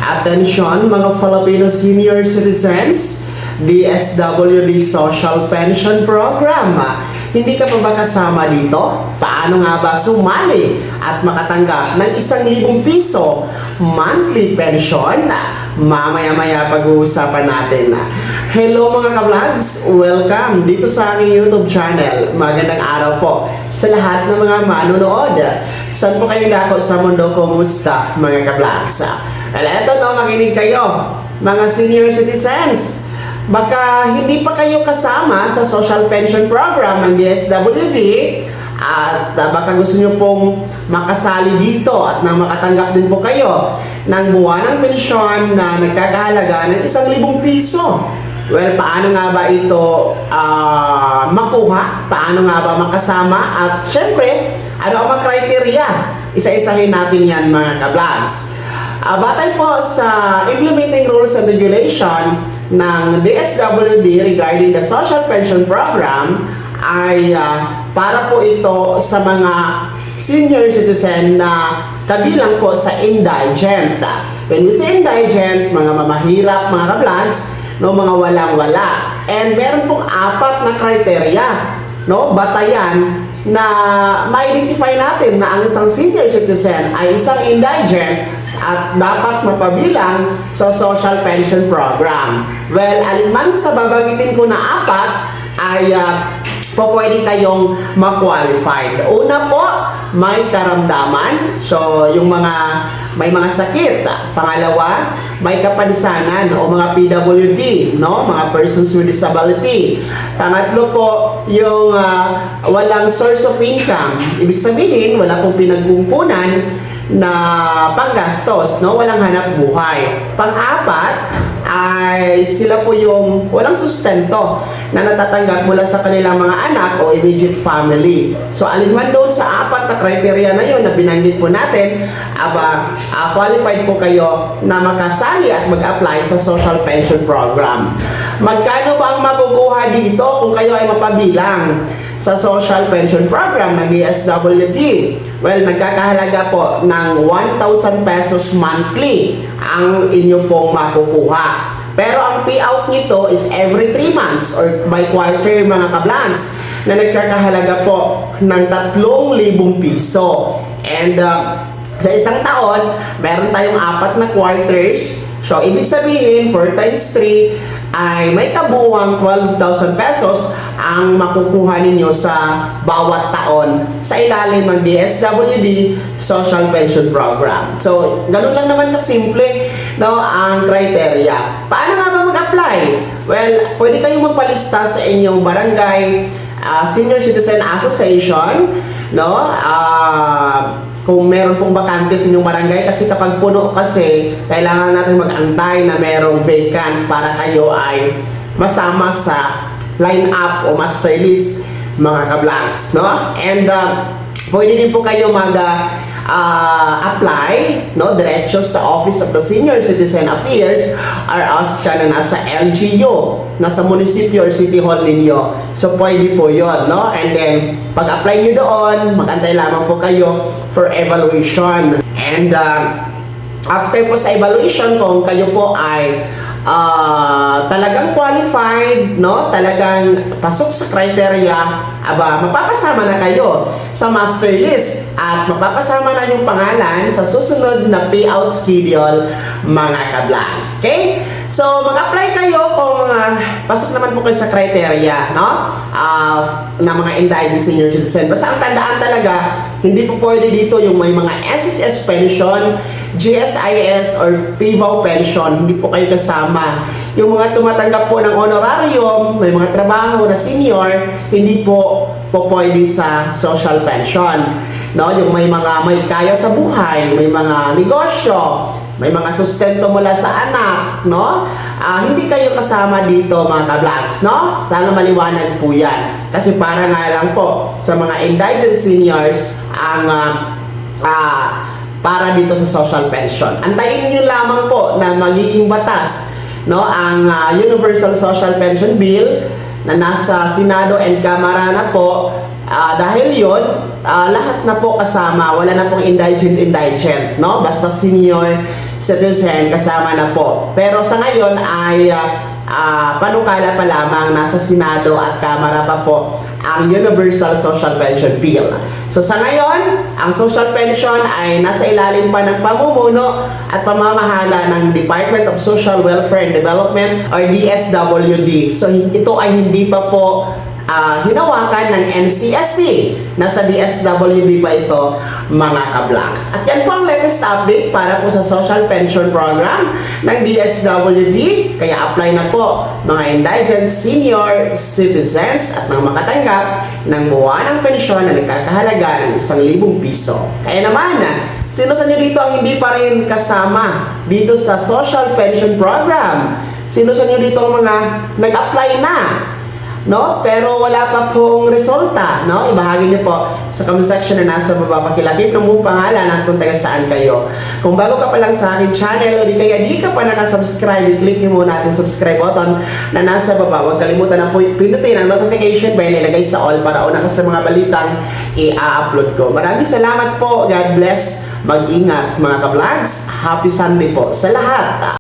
Attention mga Filipino senior citizens, DSWD Social Pension Program. Hindi ka pa ba kasama dito? Paano nga ba sumali at makatanggap ng 1,000 piso monthly pension? Mamaya-maya pag-uusapan natin. Hello mga ka-vlogs! Welcome dito sa aking YouTube channel. Magandang araw po sa lahat ng mga manonood. Saan po kayong dako sa mundo? Kumusta mga ka-vlogs? Eto no, makinig kayo mga senior citizens. Baka hindi pa kayo kasama sa social pension program ng DSWD at baka gusto nyo pong makasali dito at nang makatanggap din po kayo ng buwanang pensyon na nagkakahalaga ng 1,000 piso. Well, paano nga ba ito makuha? Paano nga ba makasama? At syempre, ano ang mga criteria? Isa-isahin natin yan mga ka-vlogs. Batay po sa implementing rules and regulation ng DSWD regarding the social pension program ay para po ito sa mga senior citizen na kabilang po sa indigent. When we say indigent, mga mamahirap, mga ka-vlogs, no, mga walang-wala. And meron pong 4 na criteria, no, batayan na ma-identify natin na ang isang senior citizen ay isang indigent at dapat mapabilang sa social pension program. Well, alinman sa babagitin ko na 4 ay pwede kayong ma-qualified. Una po, may karamdaman. So, yung may mga sakit. Pangalawa, may kapalisanan o mga PWD, no? Mga persons with disability. Pangatlo po, yung walang source of income. Ibig sabihin, wala pong pinagkukunan na panggastos, no? Walang hanap buhay. Pang-4 ay sila po yung walang sustento na natatanggap mula sa kanilang mga anak o immediate family. So, alinman doon sa 4 na criteria na yun na binanggit po natin, qualified po kayo na makasali at mag-apply sa social pension program. Magkano ba ang makukuha dito kung kayo ay mapabilang sa social pension program ng DSWD? Well, nagkakahalaga po ng 1,000 pesos monthly ang inyo pong makukuha. Pero ang payout nito is every 3 months or by quarter mga ka-vlogs na nagkakahalaga po ng 3,000 piso. And sa isang taon, meron tayong 4 na quarters. So, ibig sabihin, 4 times 3 ay may kabuuang 12,000 pesos ang makukuha ninyo sa bawat taon sa ilalim ng DSWD Social Pension Program. So, ganun lang naman kasimple, no, ang criteria. Paano nga ba mag-apply? Well, pwede kayong magpalista sa inyong barangay Senior Citizen Association, no? Kung meron pong bakante sa inyong barangay, kasi kapag puno kasi, kailangan natin mag-antay na merong vacant para kayo ay masama sa line-up o master list mga ka-vlogs, no? And pwede din po kayo apply, no, diretso sa Office of the Senior Citizen Affairs or OSCA na nasa LGU, nasa munisipyo or city hall ninyo. So, pwede po yun, no? And then, pag-apply nyo doon, mag-antay lamang po kayo for evaluation. And after po sa evaluation, kung kayo po ay talagang qualified, no? Talagang pasok sa criteria, mapapasama na kayo sa master list at mapapasama na yung pangalan sa susunod na payout schedule mga ka-vlogs. Okay? So, mag-apply kayo kung pasok naman po kayo sa criteria, no? Na mga indigent senior citizen. Basta ang tandaan talaga, hindi po pwede dito yung may mga SSS pension, GSIS or PVAW pension, hindi po kayo kasama. Yung mga tumatanggap po ng honorarium, may mga trabaho na senior, hindi po pwede sa social pension. No, yung may kaya sa buhay, may mga negosyo, may mga sustento mula sa anak, no? Hindi kayo kasama dito mga ka-vlogs, no? Sana maliwanag po yan. Kasi para nga lang po sa mga indigent seniors ang para dito sa social pension. Antayin nyo lamang po na magiging batas, no, ang Universal Social Pension Bill na nasa Senado and Kamara na po. Dahil yun, lahat na po kasama, wala na pong indigent, no? Basta senior citizen, kasama na po. Pero sa ngayon ay panukala pa lamang, nasa Senado at Kamara pa po ang Universal Social Pension Bill. So sa ngayon, ang social pension ay nasa ilalim pa ng pamumuno at pamamahala ng Department of Social Welfare and Development or DSWD. So ito ay hindi pa po hinawakan ng NCSC. Nasa DSWD pa ito, mga kablanks. At yan po ang latest update para po sa social pension program ng DSWD. Kaya apply na po mga indigent senior citizens at mga makatanggap ng buwanang pensyon na nagkakahalaga ng 1,000 piso. Kaya naman, sino sa inyo dito ang hindi pa rin kasama dito sa social pension program? Sino sa inyo dito ang mga nag-apply na? No? Pero wala pa pong resulta, no? Ibahagi niyo po sa comment section na nasa baba, pakilagay ng buong pangalan at kung taga saan kayo. Kung bago ka pa lang sa akin channel o di kaya di ka pa nakasubscribe, i-click niyo muna natin subscribe button na nasa baba. Huwag kalimutan na po pindutin ang notification bell, ilagay sa all para una ka sa mga balitang i-upload ko. Maraming salamat po. God bless. Mag-ingat mga ka-vlogs. Happy Sunday po sa lahat.